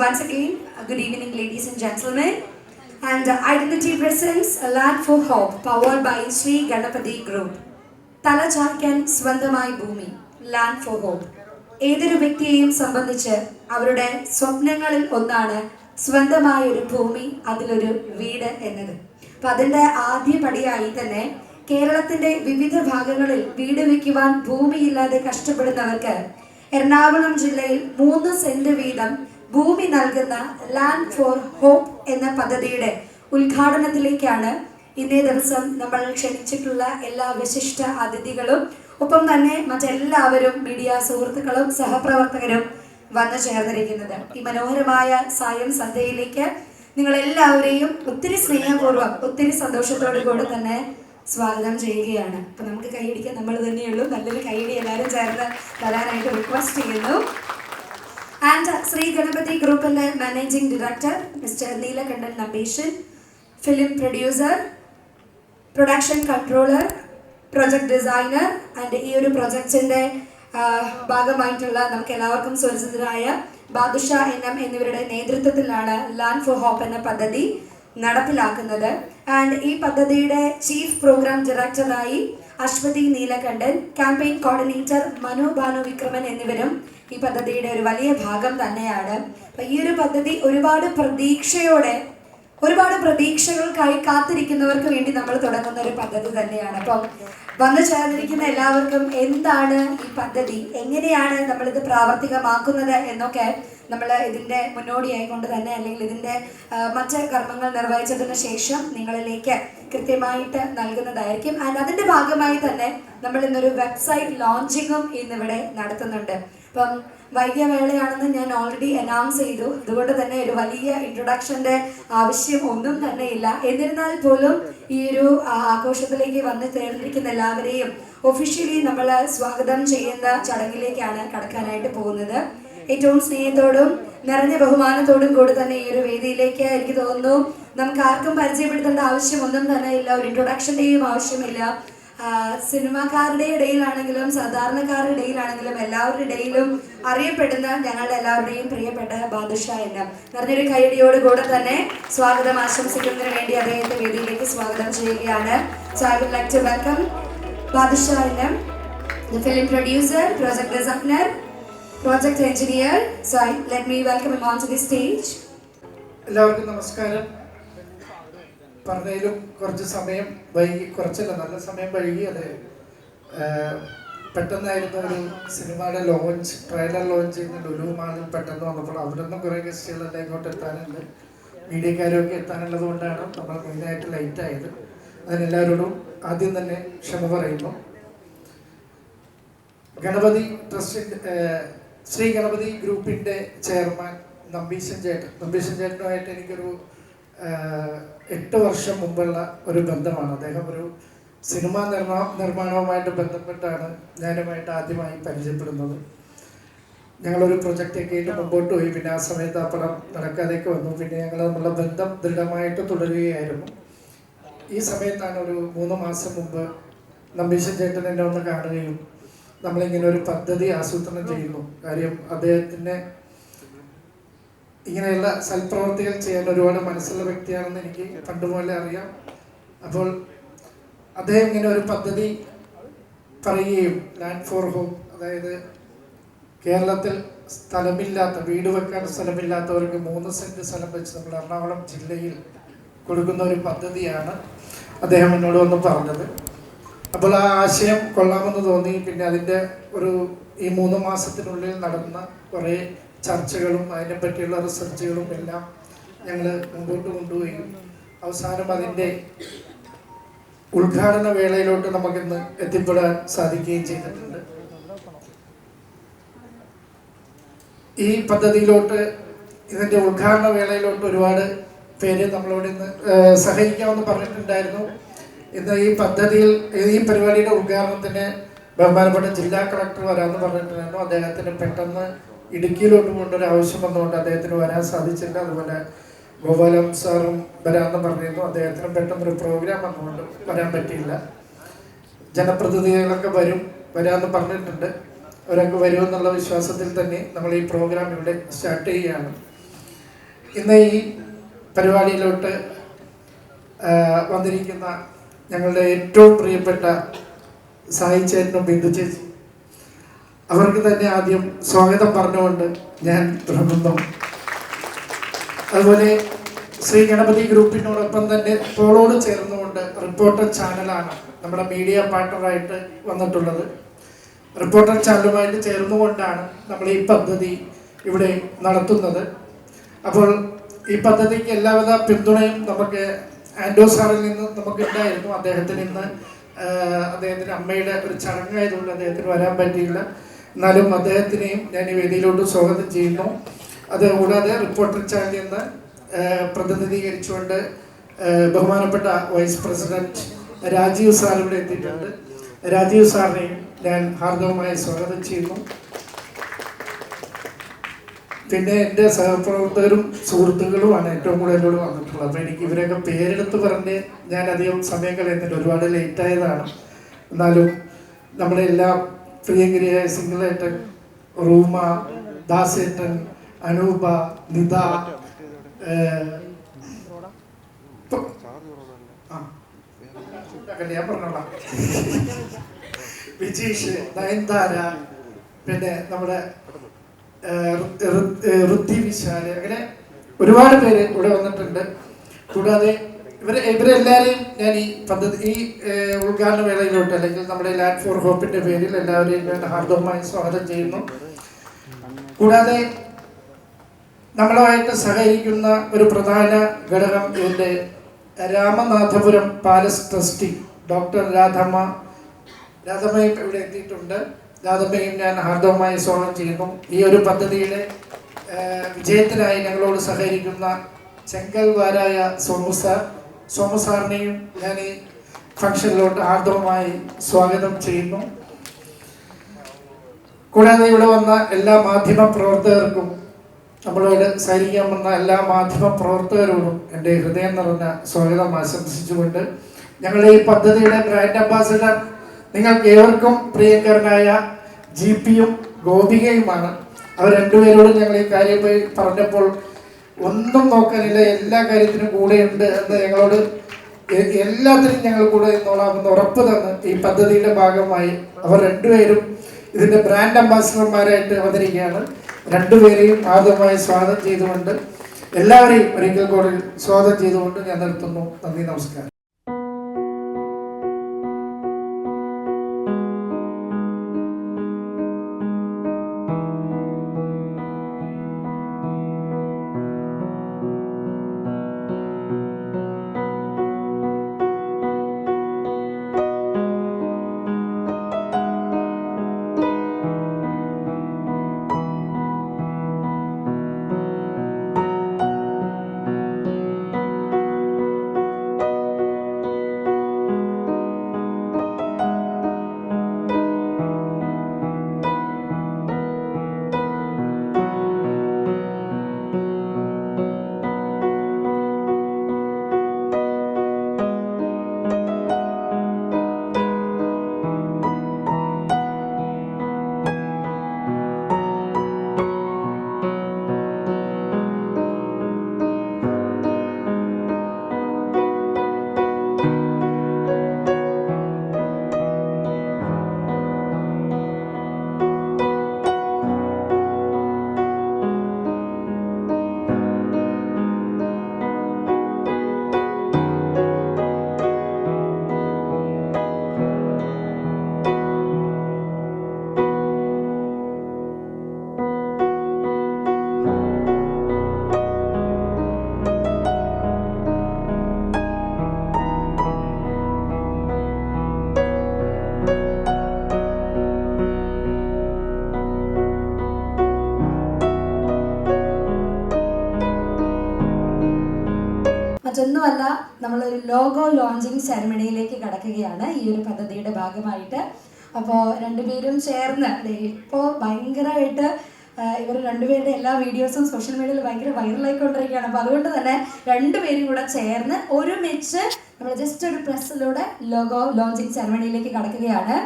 once again, good evening, ladies and gentlemen. And Identity presents a Land for Hope, powered by Sri Ganapati Group. തലചായ്ക്കാൻ സ്വന്തമായി ഭൂമി, land four hope. ഏതൊരു വ്യക്തിയെയും സംബന്ധിച്ച് അവരുടെ സ്വപ്നങ്ങളിൽ ഒന്നാണ് സ്വന്തമായ ഒരു ഭൂമി, അതിലൊരു വീട് എന്നത്. അപ്പം അതിൻ്റെ ആദ്യപടിയായി തന്നെ കേരളത്തിൻ്റെ വിവിധ ഭാഗങ്ങളിൽ വീട് വയ്ക്കുവാൻ ഭൂമിയില്ലാതെ കഷ്ടപ്പെടുന്നവർക്ക് എറണാകുളം ജില്ലയിൽ 3 സെന്റ് വീതം ഭൂമി നൽകുന്ന ലാൻഡ് ഫോർ ഹോപ്പ് എന്ന പദ്ധതിയുടെ ഉദ്ഘാടനത്തിലേക്കാണ് ഇന്നേ ദിവസം നമ്മൾ ക്ഷണിച്ചിട്ടുള്ള എല്ലാ വിശിഷ്ട അതിഥികളും ഒപ്പം തന്നെ മറ്റെല്ലാവരും മീഡിയ സുഹൃത്തുക്കളും സഹപ്രവർത്തകരും വന്നു ചേർന്നിരിക്കുന്നത്. ഈ മനോഹരമായ സായം സന്ധ്യയിലേക്ക് നിങ്ങളെല്ലാവരെയും ഒത്തിരി സ്നേഹപൂർവ്വം ഒത്തിരി സന്തോഷത്തോടു കൂടെ തന്നെ സ്വാഗതം ചെയ്യുകയാണ്. അപ്പം നമുക്ക് കൈയടിക്കാൻ നമ്മൾ തന്നെയുള്ളൂ. നല്ലൊരു കൈയടി എല്ലാവരും ചേർന്ന് തരാനായിട്ട് റിക്വസ്റ്റ് ചെയ്യുന്നു. ആൻഡ് ശ്രീ ഗണപതി ഗ്രൂപ്പിൻ്റെ managing director mister Neelakantan Nambeesan, film producer, production controller, project designer and ഈ ഒരു പ്രൊജക്റ്റിൻ്റെ ഭാഗമായിട്ടുള്ള നമുക്ക് എല്ലാവർക്കും സുപരിചിതരായ ബാദുഷാ NM എന്നിവരുടെ നേതൃത്വത്തിലാണ് ലാൻഡ് ഫോർ ഹോപ്പ് എന്ന പദ്ധതി നടപ്പിലാക്കുന്നത്. ആൻഡ് ഈ പദ്ധതിയുടെ ചീഫ് പ്രോഗ്രാം ഡയറക്ടറായി അശ്വതി നീലകണ്ഠൻ, ക്യാമ്പയിൻ കോർഡിനേറ്റർ മനു ഭാനു വിക്രമൻ എന്നിവരും ഈ പദ്ധതിയുടെ ഒരു വലിയ ഭാഗം തന്നെയാണ്. അപ്പം ഈ ഒരു പദ്ധതി ഒരുപാട് പ്രതീക്ഷകൾക്കായി കാത്തിരിക്കുന്നവർക്ക് വേണ്ടി നമ്മൾ തുടങ്ങുന്ന ഒരു പദ്ധതി തന്നെയാണ്. അപ്പം വന്നു ചേർന്നിരിക്കുന്ന എല്ലാവർക്കും എന്താണ് ഈ പദ്ധതി, എങ്ങനെയാണ് നമ്മളിത് പ്രാവർത്തികമാക്കുന്നത് എന്നൊക്കെ നമ്മൾ ഇതിൻ്റെ മുന്നോടിയായിക്കൊണ്ട് തന്നെ അല്ലെങ്കിൽ ഇതിൻ്റെ മറ്റ് കർമ്മങ്ങൾ നിർവഹിച്ചതിന് ശേഷം നിങ്ങളിലേക്ക് കൃത്യമായിട്ട് നൽകുന്നതായിരിക്കും. ആൻഡ് അതിൻ്റെ ഭാഗമായി തന്നെ നമ്മൾ ഇന്നൊരു വെബ്സൈറ്റ് ലോഞ്ചിങ്ങും ഇന്നിവിടെ നടത്തുന്നുണ്ട്. അപ്പം വൈകിയ വേളയാണെന്ന് ഞാൻ ഓൾറെഡി അനൗൺസ് ചെയ്തു. അതുകൊണ്ട് തന്നെ ഒരു വലിയ ഇൻട്രൊഡക്ഷൻ്റെ ആവശ്യം ഒന്നും തന്നെ ഇല്ല. എന്നിരുന്നാൽ പോലും ഈ ഒരു ആഘോഷത്തിലേക്ക് വന്ന് ചേർന്നിരിക്കുന്ന എല്ലാവരെയും ഒഫീഷ്യലി നമ്മൾ സ്വാഗതം ചെയ്യുന്ന ചടങ്ങിലേക്കാണ് കടക്കാനായിട്ട് പോകുന്നത്. ഏറ്റവും സ്നേഹത്തോടും നിറഞ്ഞ ബഹുമാനത്തോടും കൂടി തന്നെ ഈ ഒരു വേദിയിലേക്ക് എനിക്ക് തോന്നുന്നു നമുക്ക് ആർക്കും പരിചയപ്പെടുത്തേണ്ട ആവശ്യമൊന്നും തന്നെ ഇല്ല, ഒരു ഇൻട്രൊഡക്ഷൻ്റെയും ആവശ്യമില്ല. സിനിമാക്കാരുടെ ഇടയിലാണെങ്കിലും സാധാരണക്കാരുടെ ഇടയിലാണെങ്കിലും എല്ലാവരുടെ ഇടയിലും അറിയപ്പെടുന്ന ഞങ്ങളുടെ എല്ലാവരുടെയും പ്രിയപ്പെട്ട ബാദുഷാ NM. നിറഞ്ഞൊരു കൈയടിയോട് കൂടെ തന്നെ സ്വാഗതം ആശംസിക്കുന്നതിന് വേണ്ടി അദ്ദേഹത്തെ വേദിയിലേക്ക് സ്വാഗതം ചെയ്യുകയാണ്. So I would like to welcome Badusha NM, the film producer, project designer, project engineer. So let me welcome him onto the stage. എല്ലാവർക്കും നമസ്കാരം. പറഞ്ഞതിലും കുറച്ച് സമയം വൈകി, കുറച്ചല്ല നല്ല സമയം വൈകി. അത് പെട്ടെന്നായിരുന്നു ഒരു സിനിമയുടെ ലോഞ്ച്, ട്രെയിലർ ലോഞ്ച് ചെയ്യുന്ന ലുലു മാളിൽ പെട്ടെന്ന് വന്നപ്പോൾ അവിടെ നിന്നും കുറേ ഗസ്റ്റുകളെല്ലാം ഇങ്ങോട്ട് എത്താനുണ്ട്, മീഡിയക്കാരൊക്കെ എത്താനുള്ളത് കൊണ്ടാണ് നമ്മൾ മെയിനായിട്ട് ലൈറ്റായത്. അതിനെല്ലാവരോടും ആദ്യം തന്നെ ക്ഷമ പറയുന്നു. ഗണപതി ട്രസ്റ്റിൻ്റെ ശ്രീ ഗണപതി ഗ്രൂപ്പിൻ്റെ ചെയർമാൻ നമ്പീശൻ ചേട്ടനുമായിട്ട് എനിക്കൊരു 8 വർഷം മുമ്പുള്ള ഒരു ബന്ധമാണ്. അദ്ദേഹം ഒരു സിനിമാ നിർമ്മാണവുമായിട്ട് ബന്ധപ്പെട്ടാണ് ഞാനുമായിട്ട് ആദ്യമായി പരിചയപ്പെടുന്നത്. ഞങ്ങളൊരു പ്രൊജക്റ്റൊക്കെ ആയിട്ട് മുമ്പോട്ട് പോയി. പിന്നെ ആ സമയത്ത് ആ പടം നടക്കാതെയൊക്കെ വന്നു. പിന്നെ ഞങ്ങൾ നമ്മളുടെ ബന്ധം ദൃഢമായിട്ട് തുടരുകയായിരുന്നു. ഈ സമയത്താണ് ഒരു 3 മാസം മുമ്പ് നമ്പീശൻ ചേട്ടൻ എന്നെ ഒന്ന് കാണുകയും നമ്മളിങ്ങനെ ഒരു പദ്ധതി ആസൂത്രണം ചെയ്യുന്നു. കാര്യം അദ്ദേഹത്തിൻ്റെ ഇങ്ങനെയുള്ള സൽപ്രവർത്തികൾ ചെയ്യാൻ ഒരുപാട് മനസ്സുള്ള വ്യക്തിയാണെന്ന് എനിക്ക് പണ്ട് മുതലേ അറിയാം. അപ്പോൾ അദ്ദേഹം ഇങ്ങനെ ഒരു പദ്ധതി പറയുകയും ലാൻഡ് ഫോർ ഹോപ്പ്, അതായത് കേരളത്തിൽ വീട് വെക്കാൻ സ്ഥലമില്ലാത്തവർക്ക് 3 സെന്റ് സ്ഥലം വെച്ച് നമ്മൾ എറണാകുളം ജില്ലയിൽ കൊടുക്കുന്ന ഒരു പദ്ധതിയാണ് അദ്ദേഹം എന്നോട് വന്ന് പറഞ്ഞത്. അപ്പോൾ ആ ആശയം കൊള്ളാമെന്ന് തോന്നി. പിന്നെ അതിൻ്റെ ഈ 3 മാസത്തിനുള്ളിൽ നടന്ന കുറേ ചർച്ചകളും അതിനെ പറ്റിയുള്ള റിസർച്ചുകളും എല്ലാം ഞങ്ങൾ മുമ്പോട്ട് കൊണ്ടുപോയി അവസാനം അതിൻ്റെ ഉദ്ഘാടന വേളയിലോട്ട് നമുക്കിന്ന് എത്തിപ്പെടാൻ സാധിക്കുകയും ചെയ്തിട്ടുണ്ട്. ഈ പദ്ധതിയിലോട്ട്, ഇതിൻ്റെ ഉദ്ഘാടന വേളയിലോട്ട് ഒരുപാട് പേര് നമ്മളോട് ഇന്ന് സഹകരിക്കാമെന്ന് പറഞ്ഞിട്ടുണ്ടായിരുന്നു. ഇന്ന് ഈ പരിപാടിയുടെ ഉദ്ഘാടനത്തിന് ബഹുമാനപ്പെട്ട ജില്ലാ കളക്ടർ വരാമെന്ന് പറഞ്ഞിട്ടുണ്ടായിരുന്നു. അദ്ദേഹത്തിന് പെട്ടെന്ന് ഇടുക്കിയിലോട്ട് പോകേണ്ട ഒരു ആവശ്യം വന്നുകൊണ്ട് അദ്ദേഹത്തിന് വരാൻ സാധിച്ചില്ല. അതുപോലെ ഗോപാലം സാറും വരാമെന്ന് പറഞ്ഞിരുന്നു. അദ്ദേഹത്തിന് പെട്ടെന്നൊരു പ്രോഗ്രാം വന്നുകൊണ്ട് വരാൻ പറ്റിയില്ല. ജനപ്രതിനിധികളൊക്കെ വരാമെന്ന് പറഞ്ഞിട്ടുണ്ട്. അവരൊക്കെ വരുമെന്നുള്ള വിശ്വാസത്തിൽ തന്നെ നമ്മൾ ഈ പ്രോഗ്രാം ഇവിടെ സ്റ്റാർട്ട് ചെയ്യുകയാണ്. ഇന്ന് ഈ പരിപാടിയിലോട്ട് വന്നിരിക്കുന്ന ഞങ്ങളുടെ ഏറ്റവും പ്രിയപ്പെട്ട സായി ചേട്ടനും ബിന്ദു ചേച്ചി, അവർക്ക് തന്നെ ആദ്യം സ്വാഗതം പറഞ്ഞുകൊണ്ട് ഞാൻ തുടങ്ങുന്നു. അതുപോലെ ശ്രീ ഗണപതി ഗ്രൂപ്പിനോടൊപ്പം തന്നെ പോളോട് ചേർന്നുകൊണ്ട് റിപ്പോർട്ടർ ചാനലാണ് നമ്മുടെ മീഡിയ പാർട്ണറായിട്ട് വന്നിട്ടുള്ളത്. റിപ്പോർട്ടർ ചാനലുമായിട്ട് ചേർന്നുകൊണ്ടാണ് നമ്മൾ ഈ പദ്ധതി ഇവിടെ നടത്തുന്നത്. അപ്പോൾ ഈ പദ്ധതിക്ക് എല്ലാവിധ പിന്തുണയും നമുക്ക് ആൻഡോ സാറിൽ നിന്ന് നമുക്കുണ്ടായിരുന്നു. അദ്ദേഹത്തിന് ഇന്ന് അദ്ദേഹത്തിൻ്റെ അമ്മയുടെ ഒരു ചടങ്ങായതുകൊണ്ട് അദ്ദേഹത്തിന് വരാൻ പറ്റിയില്ല. എന്നാലും അദ്ദേഹത്തിനെയും ഞാൻ ഈ വേദിയിലോട്ട് സ്വാഗതം ചെയ്യുന്നു. അതുകൂടാതെ റിപ്പോർട്ടർ ചാനലിൽ നിന്ന് പ്രതിനിധീകരിച്ചുകൊണ്ട് ബഹുമാനപ്പെട്ട വൈസ് പ്രസിഡന്റ് രാജീവ് സാർ ഇവിടെ എത്തിയിട്ടുണ്ട്. രാജീവ് സാറിനെയും ഞാൻ ഹാർദവമായി സ്വാഗതം ചെയ്യുന്നു. പിന്നെ എൻ്റെ സഹപ്രവർത്തകരും സുഹൃത്തുക്കളുമാണ് ഏറ്റവും കൂടുതൽ എന്നോട് വന്നിട്ടുള്ളത്. അപ്പോൾ എനിക്ക് ഇവരെയൊക്കെ പേരെടുത്ത് പറഞ്ഞ് ഞാൻ അധികം സമയം കളയുന്നില്ല, ഒരുപാട് ലേറ്റായതാണ്. എന്നാലും നമ്മളെല്ലാം പ്രിയങ്കരിയായ സിംഗിളേട്ടൻ, റൂമ, ദാസേട്ടൻ, അനൂപ, നിത, ഞാൻ പറഞ്ഞോളാം, വിജീഷ്, നയൻതാര, പിന്നെ നമ്മുടെ ഋദ്ധി വിശാല്, അങ്ങനെ ഒരുപാട് പേര് ഇവിടെ വന്നിട്ടുണ്ട്. കൂടാതെ ഇവരെല്ലാവരെയും ഞാൻ ഈ പദ്ധതി ഈ ഉദ്ഘാടന വേളയിലോട്ട് അല്ലെങ്കിൽ നമ്മുടെ ലാൻഡ് ഫോർ ഹോപ്പിന്റെ പേരിൽ എല്ലാവരെയും ഞാൻ ഹാർദവമായി സ്വാഗതം ചെയ്യുന്നു. കൂടാതെ നമ്മളുമായിട്ട് സഹകരിക്കുന്ന ഒരു പ്രധാന ഘടകം ഇതിൻ്റെ രാമനാഥപുരം പാലസ് ട്രസ്റ്റി ഡോക്ടർ രാധമ്മയും ഇവിടെ എത്തിയിട്ടുണ്ട്. രാധമ്മയും ഞാൻ ഹാർദവമായി സ്വാഗതം ചെയ്യുന്നു. ഈ ഒരു പദ്ധതിയുടെ വിജയത്തിനായി ഞങ്ങളോട് സഹകരിക്കുന്ന ചെങ്കൽവാരായ സോമു സാറിനെയും ഞാൻ ഈ ഫംഗ്ഷനിലോട്ട് ഹാർദവമായി സ്വാഗതം ചെയ്യുന്നു. കൂടാതെ ഇവിടെ വന്ന എല്ലാ മാധ്യമ പ്രവർത്തകർക്കും, നമ്മളോട് സഹകരിക്കാൻ വന്ന എല്ലാ മാധ്യമ പ്രവർത്തകരോടും എൻ്റെ ഹൃദയം നിറഞ്ഞ സ്വാഗതം ആശംസിച്ചുകൊണ്ട് ഞങ്ങളുടെ ഈ പദ്ധതിയുടെ ബ്രാൻഡ് അംബാസിഡർ നിങ്ങൾക്ക് ഏവർക്കും പ്രിയങ്കരനായ GP-യും ഗോപികയുമാണ്. അവർ രണ്ടുപേരോടും ഞങ്ങൾ ഈ കാര്യം പോയി പറഞ്ഞപ്പോൾ ഒന്നും നോക്കാനില്ല, എല്ലാ കാര്യത്തിനും കൂടെയുണ്ട് എന്ന് ഞങ്ങളോട് എല്ലാത്തിനും ഞങ്ങൾ കൂടെ നിന്നോളാമെന്ന് ഉറപ്പ് തന്ന് ഈ പദ്ധതിയുടെ ഭാഗമായി അവർ രണ്ടുപേരും ഇതിൻ്റെ ബ്രാൻഡ് അംബാസിഡർമാരായിട്ട് വന്നിരിക്കുകയാണ്. രണ്ടുപേരെയും ആദ്യമായി സ്വാഗതം ചെയ്തുകൊണ്ട് എല്ലാവരെയും ഒരിക്കൽ കൂടി സ്വാഗതം ചെയ്തുകൊണ്ട് ഞാൻ നിർത്തുന്നു. നന്ദി, നമസ്കാരം. മറ്റൊന്നുമല്ല, നമ്മളൊരു ലോഗോ ലോഞ്ചിങ് സെറമണിയിലേക്ക് കടക്കുകയാണ് ഈ ഒരു പദ്ധതിയുടെ ഭാഗമായിട്ട്. അപ്പോൾ രണ്ടുപേരും ചേർന്ന് ഇപ്പോൾ ഭയങ്കരമായിട്ട് ഇവർ രണ്ടുപേരുടെ എല്ലാ വീഡിയോസും സോഷ്യൽ മീഡിയയിൽ ഭയങ്കര വൈറലായിക്കൊണ്ടിരിക്കുകയാണ്. അപ്പോൾ അതുകൊണ്ട് തന്നെ രണ്ടുപേരും കൂടെ ചേർന്ന് ഒരുമിച്ച് നമ്മൾ ജസ്റ്റ് ഒരു പ്രസ്സിലൂടെ ലോഗോ ലോഞ്ചിങ് സെറമണിയിലേക്ക് കടക്കുകയാണ്.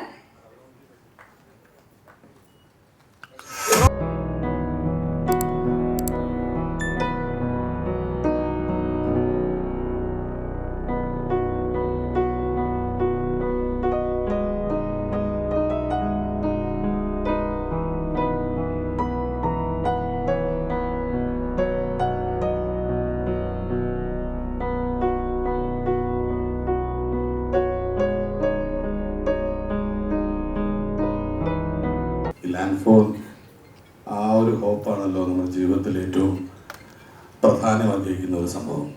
പ്രാധാന്യം അർഹിക്കുന്ന ഒരു സംഭവം.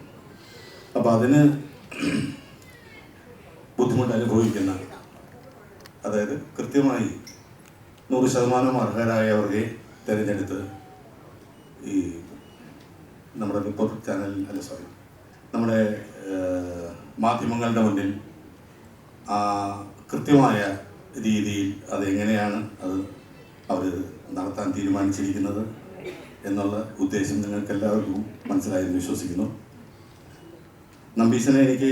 അപ്പോൾ അതിന് ബുദ്ധിമുട്ട് അനുഭവിക്കുന്ന, അതായത് കൃത്യമായി 100% അർഹരായവരെ തിരഞ്ഞെടുത്ത് ഈ നമ്മുടെ റിപ്പോർട്ടർ ചാനൽ നമ്മുടെ മാധ്യമങ്ങളുടെ മുന്നിൽ കൃത്യമായ രീതിയിൽ അതെങ്ങനെയാണ് അവർ നടത്താൻ തീരുമാനിച്ചിരിക്കുന്നത് എന്നുള്ള ഉദ്ദേശം നിങ്ങൾക്ക് എല്ലാവർക്കും മനസ്സിലായെന്ന് വിശ്വസിക്കുന്നു. നമ്പീശനെ എനിക്ക്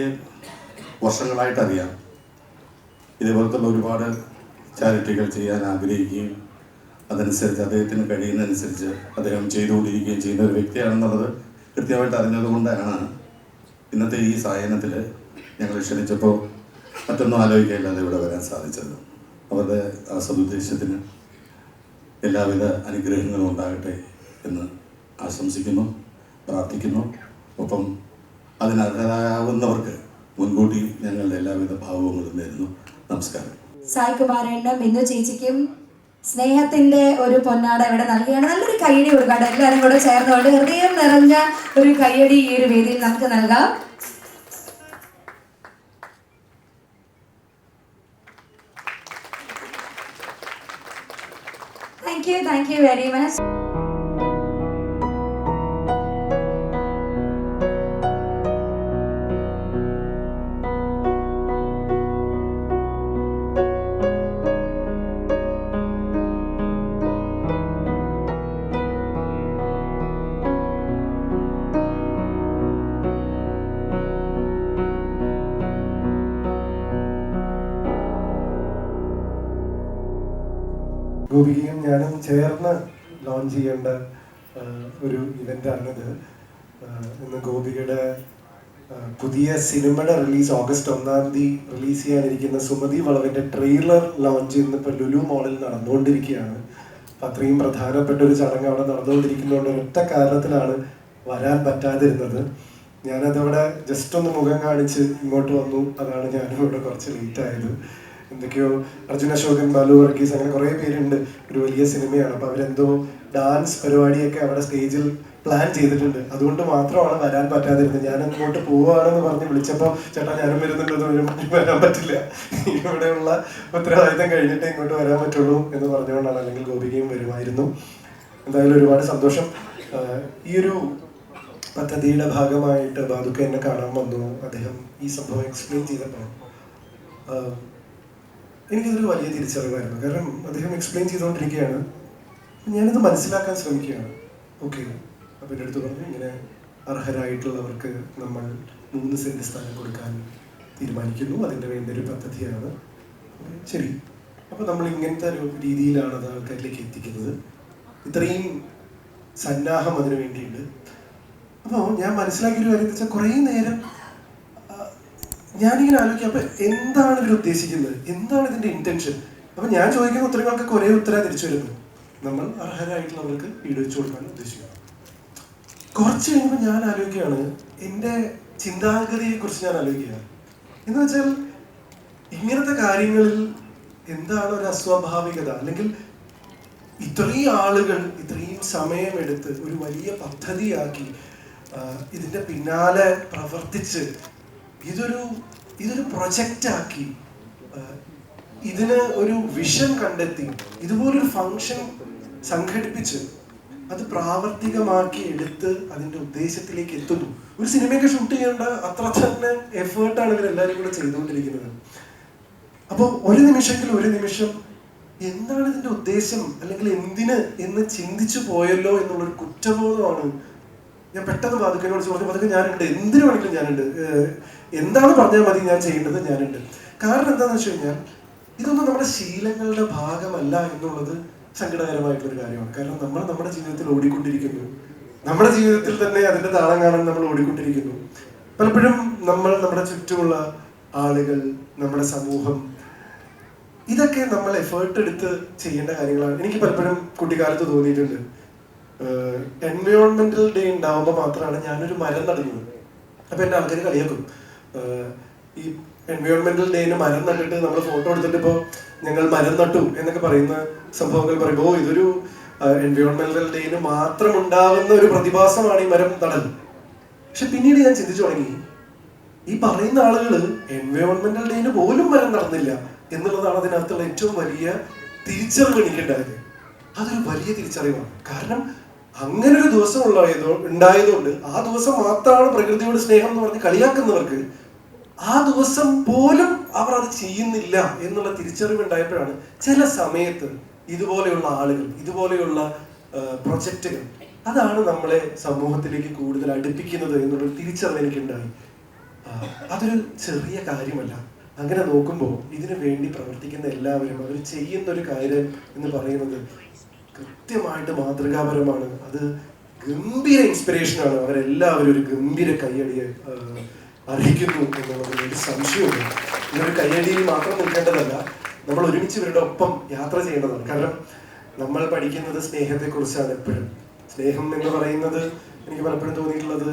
വർഷങ്ങളായിട്ടറിയാം. ഇതേപോലത്തുള്ള ഒരുപാട് ചാരിറ്റികൾ ചെയ്യാൻ ആഗ്രഹിക്കുകയും അതനുസരിച്ച് അദ്ദേഹത്തിന് കഴിയുന്നതനുസരിച്ച് അദ്ദേഹം ചെയ്തുകൊണ്ടിരിക്കുകയും ചെയ്യുന്ന ഒരു വ്യക്തിയാണെന്നുള്ളത് കൃത്യമായിട്ട് അറിഞ്ഞതുകൊണ്ടാണ് ഇന്നത്തെ ഈ സായനത്തിൽ ഞങ്ങൾ ക്ഷണിച്ചപ്പോൾ മറ്റൊന്നും ആലോചിക്കാനില്ലാതെ ഇവിടെ വരാൻ സാധിച്ചത്. അവരുടെ ആ സതുദ്ദേശത്തിന് എല്ലാവിധ അനുഗ്രഹങ്ങളും ഉണ്ടാകട്ടെ എന്ന് ആശംസിക്കുന്നു, പ്രാർത്ഥിക്കുന്നു. ഒപ്പം അതിനർഹരാകുന്നവർക്ക് മുൻകൂട്ടി ഞങ്ങളുടെ എല്ലാവിധ ഭാവങ്ങളും നേരുന്നു. നമസ്കാരം. സായ് കുമാരേട്ടനും ബിന്ദു ചേച്ചിക്കും സ്നേഹത്തിന്റെ ഒരു പൊന്നാട ഇവിടെ നൽകുകയാണ്. നല്ലൊരു കയ്യടി കൊടുക്കാട്ടെ എല്ലാവരും കൂടെ ചേർന്നുകൊണ്ട്. ഹൃദയം നിറഞ്ഞ ഒരു കയ്യടി ഈ ഒരു വേദിയിൽ നമുക്ക് നൽകാം. Thank you very much. ഗോപികയും ഞാനും ചേർന്ന് ലോഞ്ച് ചെയ്യേണ്ട ഒരു ഇവൻ്റാണിത്. ഇന്ന് ഗോപികയുടെ പുതിയ സിനിമയുടെ റിലീസ് ഓഗസ്റ്റ് 1 റിലീസ് ചെയ്യാനിരിക്കുന്ന സുമതി വളവിൻ്റെ ട്രെയിലർ ലോഞ്ച് ഇന്നിപ്പോൾ ലുലു മോളിൽ നടന്നുകൊണ്ടിരിക്കുകയാണ്. അപ്പം അത്രയും പ്രധാനപ്പെട്ട ഒരു ചടങ്ങ് അവിടെ നടന്നുകൊണ്ടിരിക്കുന്നതുകൊണ്ട് ഒറ്റ കാരണത്തിലാണ് വരാൻ പറ്റാതിരുന്നത്. ഞാനതവിടെ ജസ്റ്റ് ഒന്ന് മുഖം കാണിച്ച് ഇങ്ങോട്ട് വന്നു. അതാണ് ഞാനും ഇവിടെ കുറച്ച് ലേറ്റായത്. എന്തൊക്കെയോ അർജുന അശോകൻ, ബാലു വർഗീസ്, അങ്ങനെ കുറേ പേരുണ്ട്. ഒരു വലിയ സിനിമയാണ്. അപ്പോൾ അവരെന്തോ ഡാൻസ് പരിപാടിയൊക്കെ അവിടെ സ്റ്റേജിൽ പ്ലാൻ ചെയ്തിട്ടുണ്ട്. അതുകൊണ്ട് മാത്രമാണ് വരാൻ പറ്റാതിരുന്നത്. ഞാൻ അങ്ങോട്ട് പോവുകയാണെന്ന് പറഞ്ഞ് വിളിച്ചപ്പോൾ ചേട്ടാ ഞാനും വരുന്നുണ്ടെന്ന് വരാൻ പറ്റില്ല, ഇവിടെയുള്ള ഉത്തരവാദിത്തം കഴിഞ്ഞിട്ടേ ഇങ്ങോട്ട് വരാൻ പറ്റുള്ളൂ എന്ന് പറഞ്ഞുകൊണ്ടാണ്. അല്ലെങ്കിൽ ഗോപികയും വരുമായിരുന്നു. എന്തായാലും ഒരുപാട് സന്തോഷം. ഈ ഒരു പദ്ധതിയുടെ ഭാഗമായിട്ട് ബാദുക്ക എന്നെ കാണാൻ വന്നു. അദ്ദേഹം ഈ സംഭവം എക്സ്പ്ലെയിൻ ചെയ്തപ്പോൾ എനിക്കിതൊരു വലിയ തിരിച്ചറിവായിരുന്നു. കാരണം അദ്ദേഹം എക്സ്പ്ലെയിൻ ചെയ്തുകൊണ്ടിരിക്കുകയാണ്, ഞാനത് മനസ്സിലാക്കാൻ ശ്രമിക്കുകയാണ്. ഓക്കെ, അപ്പോൾ എൻ്റെ അടുത്ത് പറഞ്ഞു ഇങ്ങനെ അർഹരായിട്ടുള്ളവർക്ക് നമ്മൾ 3 സെൻറ്റ് സ്ഥലം കൊടുക്കാൻ തീരുമാനിക്കുന്നു, അതിൻ്റെ വേണ്ട ഒരു പദ്ധതിയാണ്. ശരി, അപ്പോൾ നമ്മൾ ഇങ്ങനത്തെ ഒരു രീതിയിലാണ് അത് ആൾക്കാരിലേക്ക് എത്തിക്കുന്നത്. ഇത്രയും സന്നാഹം അതിനു വേണ്ടിയുണ്ട്. അപ്പോൾ ഞാൻ മനസ്സിലാക്കിയൊരു കാര്യം എന്ന് വെച്ചാൽ കുറേ നേരം ഞാനിങ്ങനെ ആലോചിക്കാം, അപ്പം എന്താണ് ഇവർ ഉദ്ദേശിക്കുന്നത്, എന്താണ് ഇതിൻ്റെ ഇൻറ്റൻഷൻ. അപ്പം ഞാൻ ചോദിക്കുന്ന ഉത്തരങ്ങൾക്ക് ഒരേ ഉത്തരം തിരിച്ചു വരുന്നത്, നമ്മൾ അർഹരായിട്ടുള്ളവർക്ക് വീട് വെച്ച് കൊടുക്കാൻ ഉദ്ദേശിക്കുന്നു. കുറച്ച് കഴിയുമ്പോൾ ഞാൻ ആലോചിക്കുകയാണ്, എൻ്റെ ചിന്താഗതിയെക്കുറിച്ച് ഞാൻ ആലോചിക്കുകയാണ്. എന്ന് വെച്ചാൽ ഇങ്ങനത്തെ കാര്യങ്ങളിൽ എന്താണ് ഒരു അസ്വാഭാവികത, അല്ലെങ്കിൽ ഇത്രയും ആളുകൾ ഇത്രയും സമയമെടുത്ത് ഒരു വലിയ പദ്ധതിയാക്കി ഇതിൻ്റെ പിന്നാലെ പ്രവർത്തിച്ച് ഇതൊരു പ്രൊജക്റ്റാക്കി ഇതിന് ഒരു വിഷൻ കണ്ടെത്തി ഇതുപോലൊരു ഫംഗ്ഷൻ സംഘടിപ്പിച്ച് അത് പ്രാവർത്തികമാക്കി എടുത്ത് അതിൻ്റെ ഉദ്ദേശത്തിലേക്ക് എത്തുന്നു. ഒരു സിനിമയൊക്കെ ഷൂട്ട് ചെയ്യേണ്ട അത്ര തന്നെ എഫേർട്ടാണ് ഇവരെല്ലാവരും കൂടെ ചെയ്തുകൊണ്ടിരിക്കുന്നത്. അപ്പോൾ ഒരു നിമിഷം എന്താണ് ഇതിൻ്റെ ഉദ്ദേശം, അല്ലെങ്കിൽ എന്തിന് എന്ന് ചിന്തിച്ചു പോയല്ലോ എന്നുള്ളൊരു കുറ്റബോധമാണ്. ഞാൻ പെട്ടെന്ന് ബാദുക്കനോട് പറഞ്ഞു, ബാദുക്ക ഞാനുണ്ട്, എന്തിനു വേണമെങ്കിലും ഞാനുണ്ട്, എന്താണ് പറഞ്ഞാൽ മതി, ഞാൻ ചെയ്യേണ്ടത് ഞാനുണ്ട്. കാരണം എന്താണെന്ന് വെച്ച് കഴിഞ്ഞാൽ ഇതൊന്നും നമ്മുടെ ശീലങ്ങളുടെ ഭാഗമല്ല എന്നുള്ളത് സങ്കടകരമായിട്ടുള്ളൊരു കാര്യമാണ്. കാരണം നമ്മൾ നമ്മുടെ ജീവിതത്തിൽ ഓടിക്കൊണ്ടിരിക്കുന്നു, നമ്മുടെ ജീവിതത്തിൽ തന്നെ അതിൻ്റെ താളം കാണാൻ നമ്മൾ ഓടിക്കൊണ്ടിരിക്കുന്നു. പലപ്പോഴും നമ്മൾ നമ്മുടെ ചുറ്റുമുള്ള ആളുകൾ, നമ്മുടെ സമൂഹം, ഇതൊക്കെ നമ്മൾ എഫേർട്ട് എടുത്ത് ചെയ്യേണ്ട കാര്യങ്ങളാണ്. എനിക്ക് പലപ്പോഴും കുട്ടിക്കാലത്ത് തോന്നിയിട്ടുണ്ട്, എൻവയോൺമെന്റൽ ഡേ ഉണ്ടാവുമ്പോൾ മാത്രമാണ് ഞാനൊരു മരം നടുന്നത്. അപ്പം എൻ്റെ ആൾക്കാർ കളിയാക്കും, ഈ എൻവയോൺമെന്റൽ ഡേന് മരം നട്ടിട്ട് നമ്മൾ ഫോട്ടോ എടുത്തിട്ട് ഇപ്പോൾ ഞങ്ങൾ മരം നട്ടു എന്നൊക്കെ പറയുന്ന സംഭവങ്ങൾ പറയുമ്പോൾ ഇതൊരു എൻവയോൺമെന്റൽ ഡേന് മാത്രം ഉണ്ടാവുന്ന ഒരു പ്രതിഭാസമാണ് ഈ മരം നടൽ. പക്ഷെ പിന്നീട് ഞാൻ ചിന്തിച്ചു തുടങ്ങി, ഈ പറയുന്ന ആളുകൾ എൻവയോൺമെന്റൽ ഡേന് പോലും വരെ നടന്നില്ല എന്നുള്ളതാണ് അതിനകത്തുള്ള ഏറ്റവും വലിയ തിരിച്ചറിവ് എനിക്കുണ്ടായത്. അതൊരു വലിയ തിരിച്ചറിവാണ്. കാരണം അങ്ങനെ ഒരു ദിവസം ഉണ്ടായതുകൊണ്ട് ആ ദിവസം മാത്രമാണ് പ്രകൃതിയോട് സ്നേഹം എന്ന് പറഞ്ഞ് കളിയാക്കുന്നവർക്ക് ആ ദിവസം പോലും അവർ അത് ചെയ്യുന്നില്ല എന്നുള്ള തിരിച്ചറിവ് ഉണ്ടായപ്പോഴാണ് ചില സമയത്ത് ഇതുപോലെയുള്ള ആളുകൾ, ഇതുപോലെയുള്ള പ്രൊജക്റ്റുകൾ, അതാണ് നമ്മളെ സമൂഹത്തിലേക്ക് കൂടുതൽ അടുപ്പിക്കുന്നത് എന്നുള്ളൊരു തിരിച്ചറിവ് എനിക്കുണ്ടായി. അതൊരു ചെറിയ കാര്യമല്ല. അങ്ങനെ നോക്കുമ്പോൾ ഇതിനു വേണ്ടി പ്രവർത്തിക്കുന്ന എല്ലാവരും അവർ ചെയ്യുന്ന ഒരു കാര്യം എന്ന് പറയുന്നത് കൃത്യമായിട്ട് മാതൃകാപരമാണ്. അത് ഗംഭീര ഇൻസ്പിറേഷനാണ്. അവരെല്ലാവരും ഒരു ഗംഭീര കയ്യടിയെ അർഹിക്കുന്നു എന്നുള്ളതിൽ ഒരു സംശയമുണ്ട്. ഇതൊരു കയ്യടിയിൽ മാത്രം നിൽക്കേണ്ടതല്ല, നമ്മൾ ഒരുമിച്ച് ഇവരുടെ ഒപ്പം യാത്ര ചെയ്യേണ്ടതാണ്. കാരണം നമ്മൾ പഠിക്കുന്നത് സ്നേഹത്തെക്കുറിച്ചാണ് എപ്പോഴും. സ്നേഹം എന്ന് പറയുന്നത് എനിക്ക് പലപ്പോഴും തോന്നിയിട്ടുള്ളത്,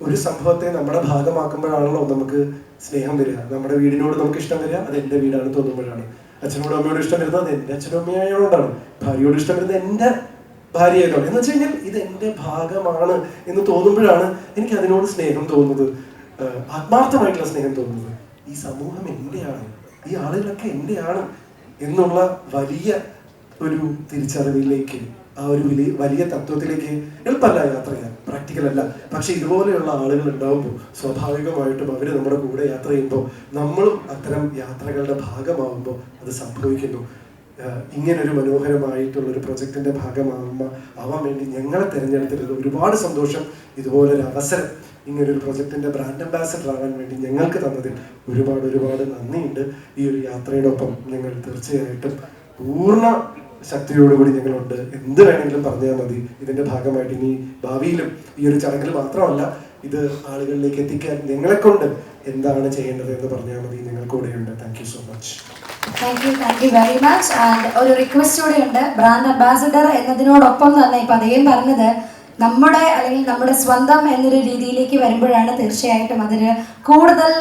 ഒരു സംഭവത്തെ നമ്മുടെ ഭാഗമാക്കുമ്പോഴാണല്ലോ നമുക്ക് സ്നേഹം വരിക. നമ്മുടെ വീടിനോട് നമുക്ക് ഇഷ്ടം വരിക അത് എൻ്റെ വീടാണ് തോന്നുമ്പോഴാണ്. അച്ഛനോടും അമ്മയോടും ഇഷ്ടം വരുന്നത് അത് എൻ്റെ അച്ഛനും അമ്മയോടാണ്. ഭാര്യയോട് ഇഷ്ടം വരുന്നത് എൻ്റെ ഭാര്യയായതോടെ. എന്ന് വെച്ച് കഴിഞ്ഞാൽ ഇത് എൻ്റെ ഭാഗമാണ് എന്ന് തോന്നുമ്പോഴാണ് എനിക്ക് അതിനോട് സ്നേഹം തോന്നുന്നത്, ആത്മാർത്ഥമായിട്ടുള്ള സ്നേഹം തോന്നുന്നത്. ഈ സമൂഹം എൻ്റെയാണ്, ഈ ആളുകളൊക്കെ എൻ്റെയാണ് എന്നുള്ള വലിയ ഒരു തിരിച്ചറിവിലേക്ക്, ആ ഒരു വലിയ തത്വത്തിലേക്ക് എളുപ്പമല്ല യാത്ര ചെയ്യാൻ, പ്രാക്ടിക്കൽ അല്ല. പക്ഷെ ഇതുപോലെയുള്ള ആളുകൾ ഉണ്ടാവുമ്പോൾ സ്വാഭാവികമായിട്ടും അവർ നമ്മുടെ കൂടെ യാത്ര ചെയ്യുമ്പോൾ നമ്മളും അത്തരം യാത്രകളുടെ ഭാഗമാകുമ്പോൾ അത് സംഭവിക്കുന്നു. ഇങ്ങനൊരു മനോഹരമായിട്ടുള്ളൊരു പ്രൊജക്റ്റിന്റെ ഭാഗമാവാൻ വേണ്ടി ഞങ്ങളെ തിരഞ്ഞെടുത്തിട്ടുള്ള ഒരുപാട് സന്തോഷം. ഇതുപോലൊരു അവസരം ഇങ്ങനൊരു പ്രൊജക്റ്റിന്റെ ബ്രാൻഡ് അംബാസഡർ ആവാൻ വേണ്ടി ഞങ്ങൾക്ക് തന്നതിൽ ഒരുപാട് ഒരുപാട് നന്ദിയുണ്ട്. ഈ ഒരു യാത്രയോടൊപ്പം ഞങ്ങൾ തീർച്ചയായിട്ടും പൂർണ്ണ ശക്തിയോടുകൂടി ഞങ്ങളുണ്ട്. എന്ത് വേണമെങ്കിലും പറഞ്ഞാൽ മതി. ഇതിന്റെ ഭാഗമായിട്ട് ഇനി ഭാവിയിലും ഈ ഒരു ചടങ്ങിൽ മാത്രമല്ല, ഇത് ആളുകളിലേക്ക് എത്തിക്കാൻ ഞങ്ങളെ കൊണ്ട് എന്താണ് ചെയ്യേണ്ടത് എന്ന് പറഞ്ഞാൽ മതി. ഞങ്ങൾ കൂടെയുണ്ട്. Thank you so much. Thank you very much. And ഒരു റിക്വസ്റ്റ് കൂടെ ഉണ്ട്. ബ്രാൻഡ് അംബാസിഡർ എന്നതിനോടൊപ്പം തന്നെ ഇപ്പം അദ്ദേഹം പറഞ്ഞത് നമ്മുടെ അല്ലെങ്കിൽ നമ്മുടെ സ്വന്തം എന്നൊരു രീതിയിലേക്ക് വരുമ്പോഴാണ് തീർച്ചയായിട്ടും അതിന് കൂടുതൽ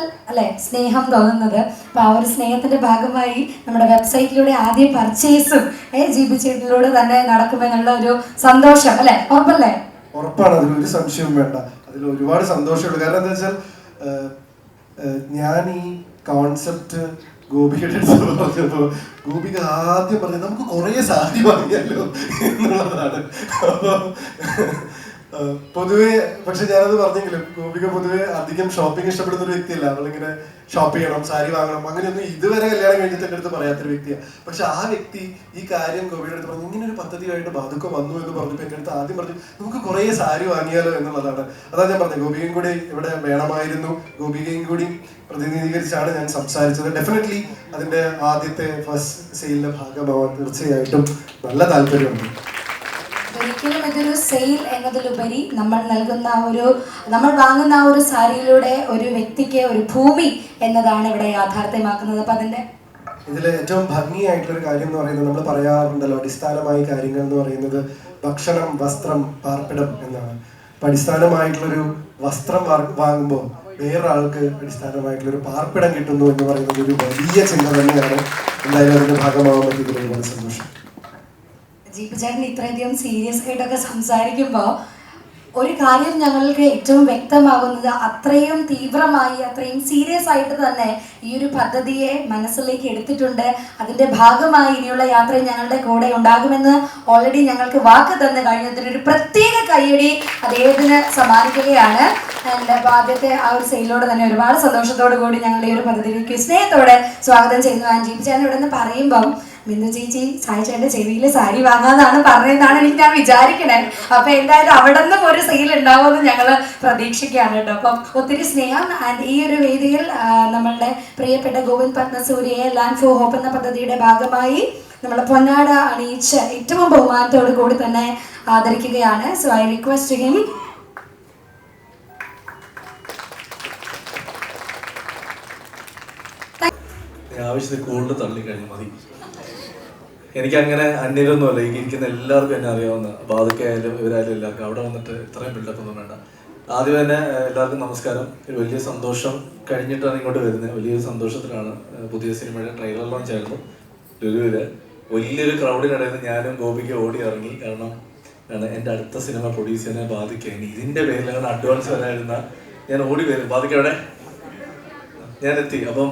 സ്നേഹം തോന്നുന്നത്. അപ്പോൾ ആ ഒരു സ്നേഹത്തിൻ്റെ ഭാഗമായി നമ്മുടെ വെബ്സൈറ്റിലൂടെ ആദ്യം പർച്ചേസും ജിബി ചേട്ടനിലൂടെ തന്നെ നടക്കുമെന്നുള്ള ഒരു സന്തോഷം ഉറപ്പല്ലേ? ഉറപ്പാണ്, അതിലൊരു സംശയവും വേണ്ട. അതിൽ ഒരുപാട് സന്തോഷമുള്ളൂ. കാരണം എന്താ വെച്ചാൽ ഞാൻ ഈ കോൺസെപ്റ്റ് ഗോപികയുടെ അടുത്ത് പറഞ്ഞപ്പോ ഗോപിക ആദ്യം പറഞ്ഞത് നമുക്ക് കുറെ സാരി വാങ്ങിയാലോ എന്നുള്ളതാണ്. അപ്പൊ പൊതുവെ പക്ഷെ ഞാനത് പറഞ്ഞെങ്കിലും ഗോപിക പൊതുവെ അധികം ഷോപ്പിംഗ് ഇഷ്ടപ്പെടുന്ന ഒരു വ്യക്തിയല്ല. അവളിങ്ങനെ ഷോപ്പ് ചെയ്യണം, സാരി വാങ്ങണം, അങ്ങനെയൊന്നും ഇതുവരെ കല്യാണം കഴിഞ്ഞിട്ട് എൻ്റെ അടുത്ത് പറയാത്തൊരു വ്യക്തിയാണ്. പക്ഷെ ആ വ്യക്തി ഈ കാര്യം ഗോപിയുടെ അടുത്ത് പറഞ്ഞു, ഇങ്ങനെ ഒരു പദ്ധതിയായിട്ട് ബാധുക്ക വന്നു എന്ന് പറഞ്ഞപ്പോൾ എൻ്റെ അടുത്ത് ആദ്യം പറഞ്ഞു നമുക്ക് കുറേ സാരി വാങ്ങിയാലോ എന്നുള്ളതാണ്. അതാ ഞാൻ പറഞ്ഞത്, ഗോപികയും കൂടി ഇവിടെ വേണമായിരുന്നു. ഗോപികയും കൂടി പ്രതിനിധീകരിച്ചാണ് ഞാൻ സംസാരിച്ചത്. ഡെഫിനറ്റ്ലി അതിന്റെ ആദ്യത്തെ ഫസ്റ്റ് സെയിലിന്റെ ഭാഗമാവാൻ തീർച്ചയായിട്ടും നല്ല താല്പര്യമുണ്ട്. ഒരിക്കലും ഇതൊരു സെയിൽ എന്നതിലുപരി നമ്മൾ വാങ്ങുന്ന ആ ഒരു സാരിയിലൂടെ ഒരു വ്യക്തിക്ക് ഒരു ഭൂമി എന്നതാണ് ഇവിടെ യാഥാർത്ഥ്യമാക്കുന്നത്. അപ്പൊ അതിന്റെ ഇതിൽ ഏറ്റവും ഭംഗിയായിട്ടുള്ളൊരു കാര്യം എന്ന് പറയുന്നത്, നമ്മൾ പറയാറുണ്ടല്ലോ അടിസ്ഥാനമായ കാര്യങ്ങൾ എന്ന് പറയുന്നത് ഭക്ഷണം, വസ്ത്രം, പാർപ്പിടം എന്നാണ്. അപ്പൊ അടിസ്ഥാനമായിട്ടുള്ളൊരു വസ്ത്രം വാങ്ങുമ്പോൾ വേറൊരാൾക്ക് അടിസ്ഥാനമായിട്ടുള്ളൊരു പാർപ്പിടം കിട്ടുന്നു എന്ന് പറയുന്നത് ഒരു വലിയ ചിന്ത തന്നെയാണ്. എന്തായാലും അതിന്റെ ഭാഗമാവാൻ പറ്റിയതിൽ ഒരുപാട് സന്തോഷം. ജീപ്പ് ചേട്ടൻ ഇത്രയധികം സീരിയസ് ആയിട്ടൊക്കെ സംസാരിക്കുമ്പോൾ ഒരു കാര്യം ഞങ്ങൾക്ക് ഏറ്റവും വ്യക്തമാകുന്നത്, അത്രയും തീവ്രമായി അത്രയും സീരിയസ് ആയിട്ട് തന്നെ ഈ ഒരു പദ്ധതിയെ മനസ്സിലേക്ക് എടുത്തിട്ടുണ്ട്. അതിൻ്റെ ഭാഗമായി ഇനിയുള്ള യാത്ര ഞങ്ങളുടെ കൂടെ ഉണ്ടാകുമെന്ന് ഓൾറെഡി ഞങ്ങൾക്ക് വാക്ക് തന്നു കഴിഞ്ഞതിന് ഒരു പ്രത്യേക കയ്യടി അദ്ദേഹത്തിന് സമ്മാനിക്കുകയാണ്. അപ്പോൾ ആദ്യത്തെ ആ ഒരു സെയിലോട് തന്നെ ഒരുപാട് സന്തോഷത്തോടു കൂടി ഞങ്ങളുടെ ഈ ഒരു പദ്ധതിയിലേക്ക് സ്നേഹത്തോടെ സ്വാഗതം ചെയ്യുന്നു. ജീപ്പ് ചേട്ടൻ ഇവിടെ നിന്ന് പറയുമ്പം ബിന്ദു ചേച്ചി സായി ചേട്ടൻ്റെ ചെവിയിൽ സാരി വാങ്ങാന്നാണ് പറഞ്ഞതെന്നാണ് ഞാൻ വിചാരിക്കണേ. അപ്പൊ എന്തായാലും അവിടെ നിന്നും ഒരു സെയിൽ ഉണ്ടാവുമെന്ന് ഞങ്ങൾ പ്രതീക്ഷിക്കുകയാണ് കേട്ടോ. അപ്പം ഒത്തിരി സ്നേഹം. ആൻഡ് ഈ ഒരു വേദിയിൽ നമ്മളുടെ പ്രിയപ്പെട്ട ഗോവിന്ദ് പത്മസൂര്യയെ ലാൻഡ് ഫോർ ഹോപ്പ് എന്ന പദ്ധതിയുടെ ഭാഗമായി നമ്മളെ പൊന്നാട അണിയിച്ച് ഏറ്റവും ബഹുമാനത്തോടു കൂടി തന്നെ ആദരിക്കുകയാണ്. So I request him. ആവശ്യത്തിൽ കൂടുതൽ തള്ളിക്കഴിഞ്ഞാൽ മതി. എനിക്കങ്ങനെ അന്യരൊന്നുമല്ല, ഈ ഇരിക്കുന്ന എല്ലാവർക്കും എന്നെ അറിയാവുന്ന, ബാധക്കായാലും ഇവരായാലും എല്ലാവർക്കും. അവിടെ വന്നിട്ട് ഇത്രയും ബിൽഡപ്പ് ഒന്നും വേണ്ട. ആദ്യം തന്നെ എല്ലാവർക്കും നമസ്കാരം. ഒരു വലിയ സന്തോഷം കഴിഞ്ഞിട്ടാണ് ഇങ്ങോട്ട് വരുന്നത്. വലിയൊരു സന്തോഷത്തിലാണ്. പുതിയ സിനിമയുടെ ട്രെയിലർ ലോഞ്ച് ആയിരുന്നു ലുലുവിൽ. വലിയൊരു ക്രൗഡിനിടയിൽ ഞാനും ഗോപിക്ക് ഓടി ഇറങ്ങി. കാരണം ആണ് എൻ്റെ അടുത്ത സിനിമ പ്രൊഡ്യൂസ് ചെയ്യാനെ ബാധിക്കുക. ഇനി ഇതിൻ്റെ പേരിലാണ് അഡ്വാൻസ് വരായിരുന്ന ഞാൻ ഓടി വരും. ബാധിക്കവിടെ ഞാൻ എത്തി. അപ്പം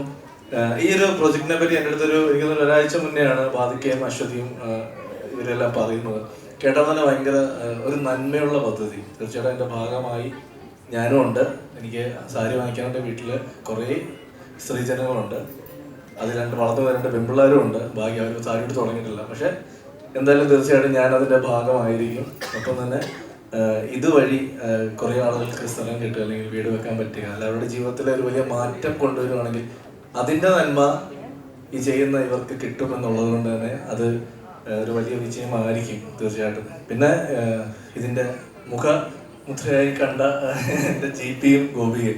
ഈ ഒരു പ്രൊജക്റ്റിനെ പറ്റി എൻ്റെ അടുത്തൊരു എനിക്ക് ഒരാഴ്ച മുന്നെയാണ് ബാധിക്കയും അശ്വതിയും ഇവരെല്ലാം പറയുന്നത്. കേട്ടാൽ തന്നെ ഭയങ്കര ഒരു നന്മയുള്ള പദ്ധതി. തീർച്ചയായിട്ടും അതിൻ്റെ ഭാഗമായി ഞാനും ഉണ്ട്. എനിക്ക് സാരി വാങ്ങിക്കാനായിട്ട് വീട്ടിൽ കുറേ സ്ത്രീജനങ്ങളുണ്ട്. അത് വളർന്നു വരുന്ന പെൺപിള്ളേരും ഉണ്ട്. ബാക്കി അവർ സാരി എടുത്ത് തുടങ്ങിയിട്ടില്ല. പക്ഷെ എന്തായാലും തീർച്ചയായിട്ടും ഞാനതിൻ്റെ ഭാഗമായിരിക്കും. ഒപ്പം തന്നെ ഇതുവഴി കുറേ ആളുകൾക്ക് സ്ഥലം കിട്ടുക അല്ലെങ്കിൽ വീട് വെക്കാൻ പറ്റുക, അല്ല അവരുടെ ജീവിതത്തിലെ ഒരു വലിയ മാറ്റം കൊണ്ടുവരുവാണെങ്കിൽ അതിൻ്റെ നന്മ ഈ ചെയ്യുന്ന ഇവർക്ക് കിട്ടുമെന്നുള്ളത് കൊണ്ട് തന്നെ അത് ഒരു വലിയ വിജയമായിരിക്കും തീർച്ചയായിട്ടും. പിന്നെ ഇതിൻ്റെ മുഖമുദ്രയായി കണ്ട എൻ്റെ ജിപിയും ഗോപിയും,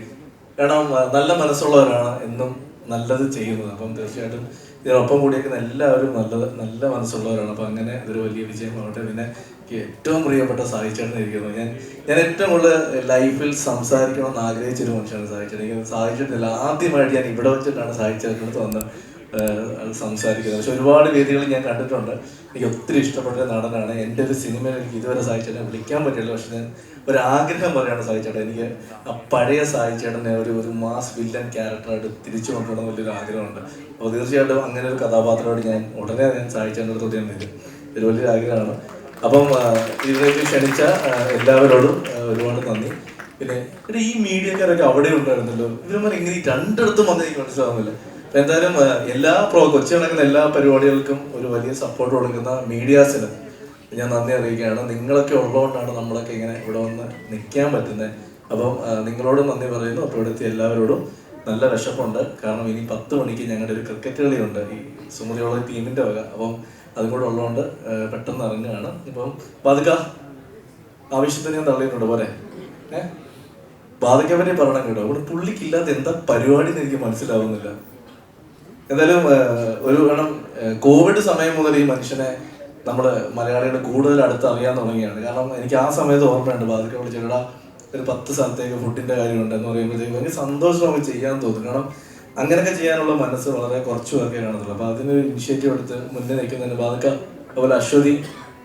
കാരണം നല്ല മനസ്സുള്ളവരാണ് എന്നും നല്ലത് ചെയ്യുന്നത്. അപ്പം തീർച്ചയായിട്ടും ഇതിനൊപ്പം കൂടിയേക്കുന്ന എല്ലാവരും നല്ല മനസ്സുള്ളവരാണ്. അപ്പം അങ്ങനെ ഇതൊരു വലിയ വിജയമാവട്ടെ. പിന്നെ എനിക്ക് ഏറ്റവും പ്രിയപ്പെട്ട സാഹിച്ചേട്ടൻ ഇരിക്കുന്നു. ഞാൻ ഏറ്റവും കൂടുതൽ ലൈഫിൽ സംസാരിക്കണമെന്ന് ആഗ്രഹിച്ചൊരു മനുഷ്യനാണ് സാഹിച്ചേട്ടൻ. എനിക്ക് സാധിച്ചിട്ടില്ല. ആദ്യമായിട്ട് ഞാൻ ഇവിടെ വെച്ചിട്ടാണ് സാഹിച്ചേട്ടനടുത്ത് വന്ന് സംസാരിക്കുന്നത്. പക്ഷെ ഒരുപാട് വേദികൾ ഞാൻ കണ്ടിട്ടുണ്ട്. എനിക്ക് ഒത്തിരി ഇഷ്ടപ്പെട്ട നടനാണ്. എൻ്റെ ഒരു സിനിമയിൽ എനിക്ക് ഇതുവരെ സാഹിച്ചേട്ടനെ വിളിക്കാൻ പറ്റില്ല. പക്ഷെ ഞാൻ ഒരാഗ്രഹം പറയുകയാണ് സാഹിച്ചേട്ടൻ, എനിക്ക് ആ പഴയ സാഹിച്ചേട്ടനെ ഒരു മാസ് വില്ലൻ ക്യാരക്ടറായിട്ട് തിരിച്ചു കൊണ്ടുവരണം വലിയൊരു ആഗ്രഹമുണ്ട്. അപ്പോൾ തീർച്ചയായിട്ടും അങ്ങനെ ഒരു കഥാപാത്രമായിട്ട് ഞാൻ സാഹിച്ചേട്ടൻ്റെ അടുത്തോട്ട് ഞാൻ വരും. ഒരു വലിയൊരു ആഗ്രഹമാണ്. അപ്പം ഇതിലേക്ക് ക്ഷണിച്ച എല്ലാവരോടും ഒരുപാട് നന്ദി. പിന്നെ ഈ മീഡിയക്കാരൊക്കെ അവിടെ ഉണ്ടായിരുന്നല്ലോ, ഇവരന്മാർ എങ്ങനെ രണ്ടിടത്തും വന്ന് എനിക്ക് മനസ്സിലാവുന്നില്ല. എന്തായാലും കൊച്ചി നടക്കുന്ന എല്ലാ പരിപാടികൾക്കും ഒരു വലിയ സപ്പോർട്ട് കൊടുക്കുന്ന മീഡിയാസിന് ഞാൻ നന്ദി അറിയിക്കുകയാണ്. നിങ്ങളൊക്കെ ഉള്ളതുകൊണ്ടാണ് നമ്മളൊക്കെ ഇങ്ങനെ ഇവിടെ വന്ന് നിൽക്കാൻ പറ്റുന്നത്. അപ്പം നിങ്ങളോടും നന്ദി പറയുന്നു. അപ്പോൾ ഇവിടെ എത്തിയ എല്ലാവരോടും നല്ല വിശപ്പുണ്ട്. കാരണം ഇനി 10 മണിക്ക് ഞങ്ങളുടെ ഒരു ക്രിക്കറ്റ് കളിയുണ്ട് ഈ സുമതിയുള്ള ടീമിൻ്റെ വക. അപ്പം അതും കൂടെ ഉള്ളതുകൊണ്ട് പെട്ടെന്ന് ഇറങ്ങുകയാണ്. ഇപ്പം ബാധിക്ക ആവശ്യത്തിന് ഞാൻ തള്ളിയിട്ടുണ്ട് പോലെ ബാധിക്കാൻ പറ്റി പറയണം കേട്ടോ. അവിടെ പുള്ളിക്കില്ലാത്ത എന്താ പരിപാടി എന്ന് എനിക്ക് മനസ്സിലാവുന്നില്ല. എന്തായാലും കാരണം കോവിഡ് സമയം മുതൽ ഈ മനുഷ്യനെ നമ്മൾ മലയാളികൾ കൂടുതൽ അടുത്ത് അറിയാൻ തുടങ്ങിയാണ്. കാരണം എനിക്ക് ആ സമയത്ത് ഓർമ്മയുണ്ട് ബാധിക്ക വിളിച്ചിട്ടാ ഒരു 10 സ്ഥലത്തേക്ക് ഫുഡിൻ്റെ കാര്യമുണ്ട് എന്ന് പറയുമ്പോഴത്തേക്കും എനിക്ക് സന്തോഷം നമുക്ക് ചെയ്യാൻ തോന്നും. കാരണം അങ്ങനെയൊക്കെ ചെയ്യാനുള്ള മനസ്സ് വളരെ കുറച്ച് പേർക്കേ കാണത്തുള്ളൂ. അപ്പോൾ അതിനൊരു ഇനിഷ്യേറ്റീവ് എടുത്ത് മുന്നേ നിൽക്കുന്നതിന് ബാധിക്ക, അതുപോലെ അശ്വതി,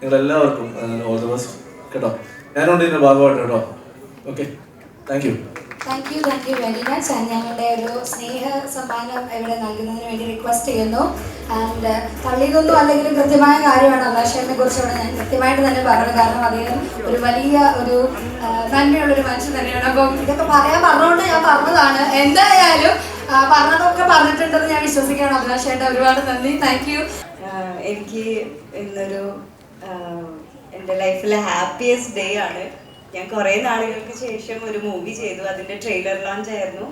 നിങ്ങളെല്ലാവർക്കും ഓൾ ദി ബെസ്റ്റ് കേട്ടോ. ഞാനുണ്ട് ഇതിൻ്റെ ഭാഗമായിട്ട് കേട്ടോ. Okay, thank you very much. And ഞങ്ങളുടെ ഒരു സ്നേഹ സമ്മാനം ഇവിടെ നൽകുന്നതിന് വേണ്ടി റിക്വസ്റ്റ് ചെയ്യുന്നു. ആൻഡ് തള്ളിയതൊന്നും അല്ലെങ്കിലും കൃത്യമായ കാര്യമാണ് അഭിലാഷേനെ കുറിച്ചുള്ള ഞാൻ കൃത്യമായിട്ട് തന്നെ പറഞ്ഞു. കാരണം അദ്ദേഹം ഒരു വലിയ ഒരു നന്മയുള്ളൊരു മനുഷ്യൻ തന്നെയാണ്. അപ്പം ഇതൊക്കെ പറഞ്ഞുകൊണ്ട് ഞാൻ പറഞ്ഞതാണ്. എന്തായാലും പറഞ്ഞതൊക്കെ പറഞ്ഞിട്ടുണ്ടെന്ന് ഞാൻ വിശ്വസിക്കുകയാണ്. അഭിലാഷേട്ട ഒരുപാട് നന്ദി. Thank you. എനിക്ക് ഇന്നൊരു എൻ്റെ ലൈഫിലെ ഹാപ്പിയസ്റ്റ് ഡേ ആണ്. ഞാൻ കുറേ നാളുകൾക്ക് ശേഷം ഒരു മൂവി ചെയ്തു. അതിൻ്റെ ട്രെയിലർ ലോഞ്ച് ആയിരുന്നു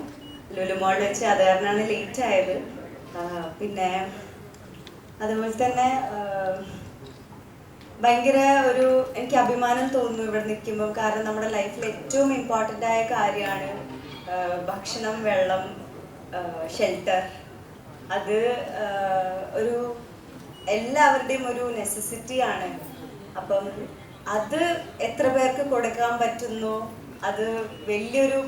ലുലുമോൾ വെച്ച്. അത് കാരണമാണ് ലേറ്റ് ആയത്. പിന്നെ അതുപോലെ തന്നെ ഭയങ്കര എനിക്ക് അഭിമാനം തോന്നുന്നു ഇവിടെ നിൽക്കുമ്പോൾ. കാരണം നമ്മുടെ ലൈഫിൽ ഏറ്റവും ഇമ്പോർട്ടൻ്റ് ആയ കാര്യമാണ് ഭക്ഷണം, വെള്ളം, ഷെൽട്ടർ. അത് എല്ലാവരുടെയും ഒരു നെസസിറ്റിയാണ്. അപ്പം അത് എത്ര പേർക്ക് കൊടുക്കാൻ പറ്റുന്നു, അത് വലിയൊരു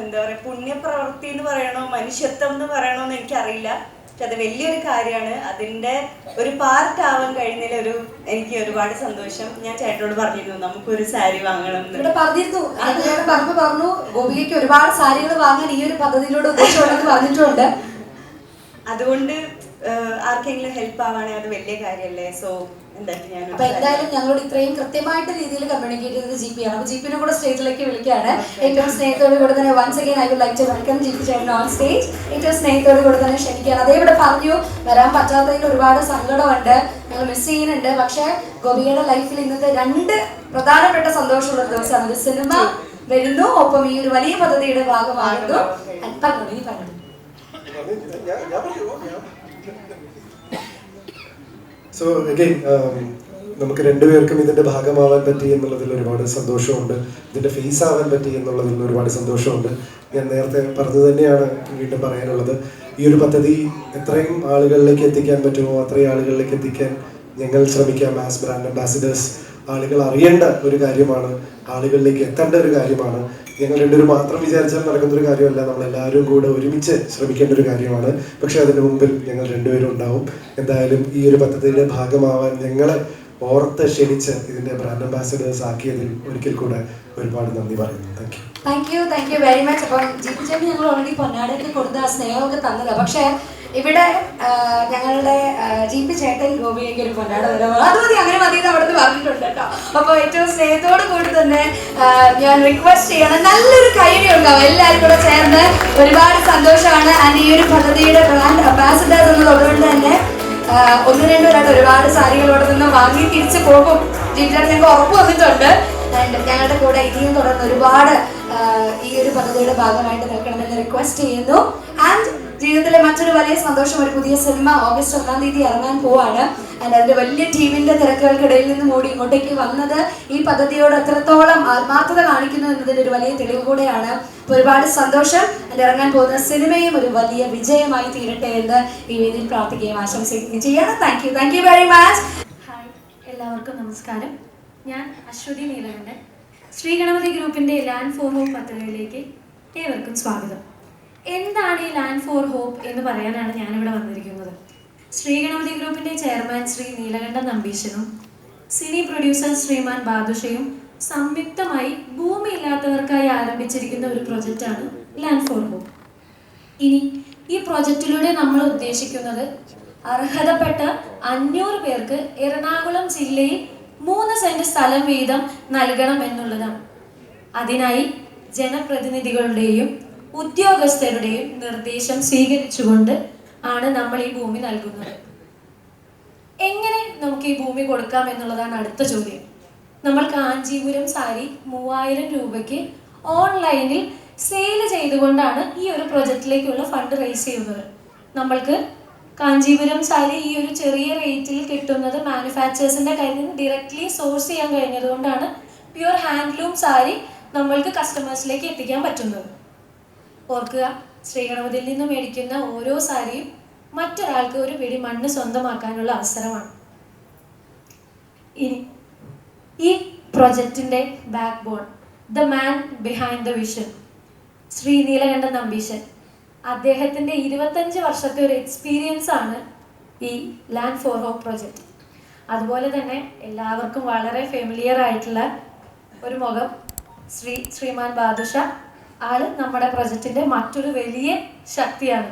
എന്താ പറയുക പുണ്യപ്രവൃത്തി എന്ന് പറയണോ മനുഷ്യത്വം എന്ന് പറയണോ എന്ന് എനിക്കറിയില്ല. പക്ഷെ അത് വലിയൊരു കാര്യമാണ്. അതിൻ്റെ ഒരു പാർട്ട് ആവാൻ കഴിഞ്ഞതിൽ എനിക്ക് ഒരുപാട് സന്തോഷം. ഞാൻ ചേട്ടനോട് പറഞ്ഞിരുന്നു നമുക്കൊരു സാരി വാങ്ങണം ഇവിടെ പറഞ്ഞു. ഗോപികയ്ക്ക് ഒരുപാട് സാരികൾ വാങ്ങാൻ ഈ ഒരു പദ്ധതിയിലൂടെ ഉദ്ദേശിച്ചുണ്ടെന്ന് പറഞ്ഞിട്ടുണ്ട്. അതുകൊണ്ട് ആർക്കെങ്കിലും ഹെൽപ്പ് ആവാണെങ്കിൽ അത് വലിയ കാര്യമല്ലേ. സോ അപ്പൊ എന്തായാലും ഞങ്ങളോട് ഇത്രയും കൃത്യമായിട്ട് രീതിയിൽ കമ്മ്യൂണിക്കേറ്റ് ചെയ്തത് GP ആണ്. അപ്പൊ GP കൂടെ സ്റ്റേജിലേക്ക് വിളിക്കുകയാണ്. ഏറ്റവും സ്നേഹത്തോടു കൂടെ തന്നെ once again I would like to welcome GP ചേട്ടൻ ഓൺ സ്റ്റേജ്. ഏറ്റവും സ്നേഹത്തോടു കൂടെ തന്നെ ക്ഷണിക്കുകയാണ്. അതേ ഇവിടെ പറഞ്ഞു വരാൻ പറ്റാത്തതിൽ ഒരുപാട് സങ്കടമുണ്ട്, ഞങ്ങൾ മിസ് ചെയ്യുന്നുണ്ട്. പക്ഷെ ഗോപികയുടെ ലൈഫിൽ ഇന്നത്തെ 2 പ്രധാനപ്പെട്ട സന്തോഷമുള്ള ദിവസമാണ്. ഒരു സിനിമ വരുന്നു, ഒപ്പം ഈ ഒരു വലിയ പദ്ധതിയുടെ ഭാഗമാകുന്നു. പറഞ്ഞു സോ അഗൈൻ നമുക്ക് രണ്ടുപേർക്കും ഇതിൻ്റെ ഭാഗമാവാൻ പറ്റി എന്നുള്ളതിൽ ഒരുപാട് സന്തോഷമുണ്ട്. ഇതിൻ്റെ ഫേസ് ആവാൻ പറ്റി എന്നുള്ളതിൽ ഒരുപാട് സന്തോഷമുണ്ട്. ഞാൻ നേരത്തെ പറഞ്ഞു തന്നെയാണ് വീണ്ടും പറയാനുള്ളത്. ഈ ഒരു പദ്ധതി എത്രയും ആളുകളിലേക്ക് എത്തിക്കാൻ പറ്റുമോ അത്രയും ആളുകളിലേക്ക് എത്തിക്കാൻ ഞങ്ങൾ ശ്രമിക്കാം. ആസ് ബ്രാൻഡ് അംബാസിഡേഴ്സ് ആളുകൾ അറിയേണ്ട ഒരു കാര്യമാണ്, ആളുകളിലേക്ക് എത്തേണ്ട ഒരു കാര്യമാണ്. ഞങ്ങൾ രണ്ടുപേരും മാത്രം വിചാരിച്ചാൽ നടക്കുന്നൊരു കാര്യമല്ല, നമ്മളെല്ലാവരും കൂടെ ഒരുമിച്ച് ശ്രമിക്കേണ്ട ഒരു കാര്യമാണ്. പക്ഷേ അതിന് മുമ്പിൽ ഞങ്ങൾ രണ്ടുപേരും ഉണ്ടാവും. എന്തായാലും ഈ ഒരു പദ്ധതിയുടെ ഭാഗമാവാൻ ഞങ്ങളെ ഓർത്ത് ക്ഷണിച്ച് ഇതിന്റെ ബ്രാൻഡ് അംബാസിഡേഴ്സ് ആക്കിയതിൽ ഒരിക്കൽ കൂടെ ഒരുപാട് നന്ദി പറയുന്നു. Thank you very much. അപ്പം ജിപി ചേട്ടൻ ഞങ്ങൾ ഓൾറെഡി പൊന്നാടൊക്കെ കൊടുത്ത് ആ സ്നേഹമൊക്കെ തന്നതാണ്. പക്ഷേ ഇവിടെ ഞങ്ങളുടെ ജിപി ചേട്ടൻ ഗോപിയേക്ക് ഒരു പൊന്നാട തരാം. അത് മതി, അങ്ങനെ മതി എന്ന് അവിടുന്ന് പറഞ്ഞിട്ടുണ്ട് കേട്ടോ. അപ്പോൾ ഏറ്റവും സ്നേഹത്തോട് കൂടി തന്നെ ഞാൻ റിക്വസ്റ്റ് ചെയ്യണം, നല്ലൊരു കൈയടി ഉണ്ടാവും എല്ലാവരും കൂടെ ചേർന്ന്. ഒരുപാട് സന്തോഷമാണ്. ആൻഡ് ഈ ഒരു പദ്ധതിയുടെ ബ്രാൻഡ് അംബാസിഡർ എന്നുള്ളതുകൊണ്ട് തന്നെ ഒന്ന് രണ്ടുപേരായിട്ട് ഒരുപാട് സാരികളോടെ നിന്ന് വാങ്ങി തിരിച്ചു പോകും. ജിപി ചേട്ടൻ ഞങ്ങൾക്ക് ഉറപ്പ് വന്നിട്ടുണ്ട്. ആൻഡ് ഞങ്ങളുടെ കൂടെ ഇനിയും തുടർന്ന് ഒരുപാട് ഈ ഒരു പദ്ധതിയുടെ ഭാഗമായിട്ട് നിൽക്കണമെന്ന് റിക്വസ്റ്റ് ചെയ്യുന്നു. ആൻഡ് ജീവിതത്തിലെ മറ്റൊരു വലിയ സന്തോഷം, ഒരു പുതിയ സിനിമ ഓഗസ്റ്റ് 1-ാം തീയതി ഇറങ്ങാൻ പോവാണ്. ആൻഡ് അതിന്റെ വലിയ ടീമിന്റെ തിരക്കുകൾക്കിടയിൽ നിന്നും ഓടി ഇങ്ങോട്ടേക്ക് വന്നത് ഈ പദ്ധതിയോട് എത്രത്തോളം ആത്മാർത്ഥത കാണിക്കുന്നു എന്നതിന്റെ ഒരു വലിയ തെളിവ് കൂടെയാണ്. അപ്പോൾ ഒരുപാട് സന്തോഷം. അതിൽ ഇറങ്ങാൻ പോകുന്ന സിനിമയും ഒരു വലിയ വിജയമായി തീരട്ടെ എന്ന് ഈ വേദിയിൽ പ്രാർത്ഥിക്കുകയും ആശംസിക്കുകയും ചെയ്യണം. Thank you very much. Hi, എല്ലാവർക്കും നമസ്കാരം. ഞാൻ അശ്വതി നീലകണ്ഠൻ. ശ്രീ ഗണപതി ഗ്രൂപ്പിൻ്റെ ലാൻഡ് ഫോർ ഹോപ്പ് പദ്ധതിയിലേക്ക് ഏവർക്കും സ്വാഗതം. എന്താണ് ഈ ലാൻഡ് ഫോർ ഹോപ്പ് എന്ന് പറയാനാണ് ഞാനിവിടെ വന്നിരിക്കുന്നത്. ശ്രീ ഗണപതി ഗ്രൂപ്പിൻ്റെ ചെയർമാൻ ശ്രീ നീലകണ്ഠൻ നമ്പീശനും സിനി പ്രൊഡ്യൂസർ ശ്രീമാൻ ബാദുഷയും സംയുക്തമായി ഭൂമിയില്ലാത്തവർക്കായി ആരംഭിച്ചിരിക്കുന്ന ഒരു പ്രൊജക്റ്റാണ് ലാൻഡ് ഫോർ ഹോപ്പ്. ഇനി ഈ പ്രൊജക്റ്റിലൂടെ നമ്മൾ ഉദ്ദേശിക്കുന്നത് അർഹതപ്പെട്ട 500 പേർക്ക് എറണാകുളം ജില്ലയിൽ 3 സെന്റ് സ്ഥലം വീതം നൽകണം എന്നുള്ളതാണ്. അതിനായി ജനപ്രതിനിധികളുടെയും ഉദ്യോഗസ്ഥരുടെയും നിർദ്ദേശം സ്വീകരിച്ചുകൊണ്ട് ആണ് നമ്മൾ ഈ ഭൂമി നൽകുന്നത്. എങ്ങനെ നമുക്ക് ഈ ഭൂമി കൊടുക്കാം എന്നുള്ളതാണ് അടുത്ത ചോദ്യം. നമ്മൾ കാഞ്ചീപുരം സാരി 3000 രൂപയ്ക്ക് ഓൺലൈനിൽ സെയിൽ ചെയ്തുകൊണ്ടാണ് ഈ ഒരു പ്രൊജക്റ്റിലേക്കുള്ള ഫണ്ട് റേസ് ചെയ്യുന്നത്. നമ്മൾക്ക് കാഞ്ചീപുരം സാരി ഈ ഒരു ചെറിയ റേറ്റിൽ കിട്ടുന്നത് മാനുഫാക്ചേഴ്സിൻ്റെ കയ്യിൽ നിന്ന് ഡയറക്റ്റ്ലി സോഴ്സ് ചെയ്യാൻ കഴിഞ്ഞതുകൊണ്ടാണ് പ്യുവർ ഹാൻഡ്ലൂം സാരി നമ്മൾക്ക് കസ്റ്റമേഴ്സിലേക്ക് എത്തിക്കാൻ പറ്റുന്നത്. ഓർക്കുക, ശ്രീഗണപതിയിൽ നിന്ന് മേടിക്കുന്ന ഓരോ സാരിയും മറ്റൊരാൾക്ക് ഒരു പിടി മണ്ണ് സ്വന്തമാക്കാനുള്ള അവസരമാണ്. ഇനി ഈ പ്രൊജക്റ്റിൻ്റെ backbone, the man behind the vision, Shri Neelakantan Nambeesan. അദ്ദേഹത്തിൻ്റെ 25 വർഷത്തെ ഒരു എക്സ്പീരിയൻസ് ആണ് ഈ ലാൻഡ് ഫോർ ഹോപ്പ് പ്രൊജക്റ്റ്. അതുപോലെ തന്നെ എല്ലാവർക്കും വളരെ ഫെമിലിയർ ആയിട്ടുള്ള ഒരു മുഖം ശ്രീമാൻ ബാദുഷ. ആള് നമ്മുടെ പ്രൊജക്റ്റിൻ്റെ മറ്റൊരു വലിയ ശക്തിയാണ്.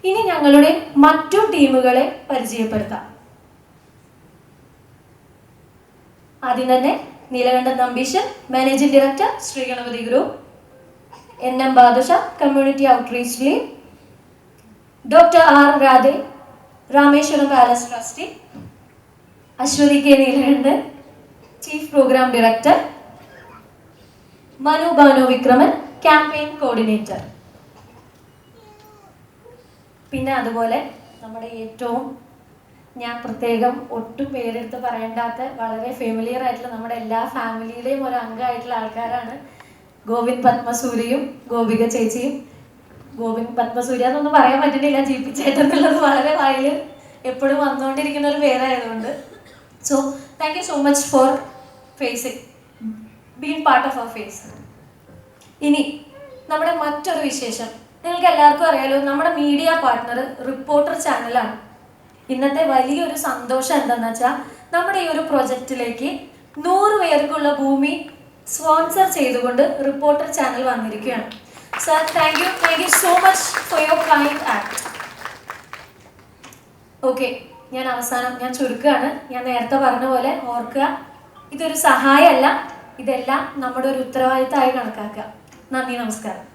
ഇനി ഞങ്ങളുടെ മറ്റു ടീമുകളെ പരിചയപ്പെടുത്താം. ആദ്യം തന്നെ Neelakantan Nambeesan, managing director, Shri Ganapathi group. NM Badusha, community outreach lead. Doctor R Radhe, Rameswaram palace trustee. Aswathi K Neelakantan, chief programme director. Manu Banu Vikraman, campaign coordinator. പിന്നെ അതുപോലെ നമ്മുടെ ഏറ്റവും ഞാൻ പ്രത്യേകം ഒട്ടും പേരെടുത്ത് പറയേണ്ടാത്ത വളരെ ഫെമിലിയർ ആയിട്ടുള്ള നമ്മുടെ എല്ലാ ഫാമിലിയിലെയും ഒരു അംഗമായിട്ടുള്ള ആൾക്കാരാണ് ഗോവിന്ദ് പത്മസൂര്യയും ഗോപിക ചേച്ചിയും. ഗോവിന്ദ് പത്മസൂര്യ എന്നൊന്നും പറയാൻ പറ്റുന്നില്ല, ജിപി ചേട്ടൻ എന്നുള്ളത് വളരെ വായിൽ എപ്പോഴും വന്നുകൊണ്ടിരിക്കുന്ന ഒരു പേരായതുകൊണ്ട്. So thank you so much for facing being part of our face. ഇനി നമ്മുടെ മറ്റൊരു വിശേഷം, നിങ്ങൾക്ക് എല്ലാവർക്കും അറിയാലോ, നമ്മുടെ മീഡിയ പാർട്ട്ണർ റിപ്പോർട്ടർ ചാനലാണ്. ഇന്നത്തെ വലിയൊരു സന്തോഷം എന്താണെന്ന് വെച്ചാൽ നമ്മുടെ ഈ ഒരു പ്രൊജക്റ്റിലേക്ക് 100 പേർക്കുള്ള ഭൂമി സ്പോൺസർ ചെയ്തുകൊണ്ട് റിപ്പോർട്ടർ ചാനൽ വന്നിരിക്കുകയാണ്. Sir, thank you so much for your kind act. Okay, ഞാൻ ചുരുക്കുകയാണ്. ഞാൻ നേരത്തെ പറഞ്ഞ പോലെ ഓർക്കുക, ഇതൊരു സഹായമല്ല, ഇതെല്ലാം നമ്മുടെ ഒരു ഉത്തരവാദിത്തമായി കണക്കാക്കുക. നന്ദി, നമസ്കാരം.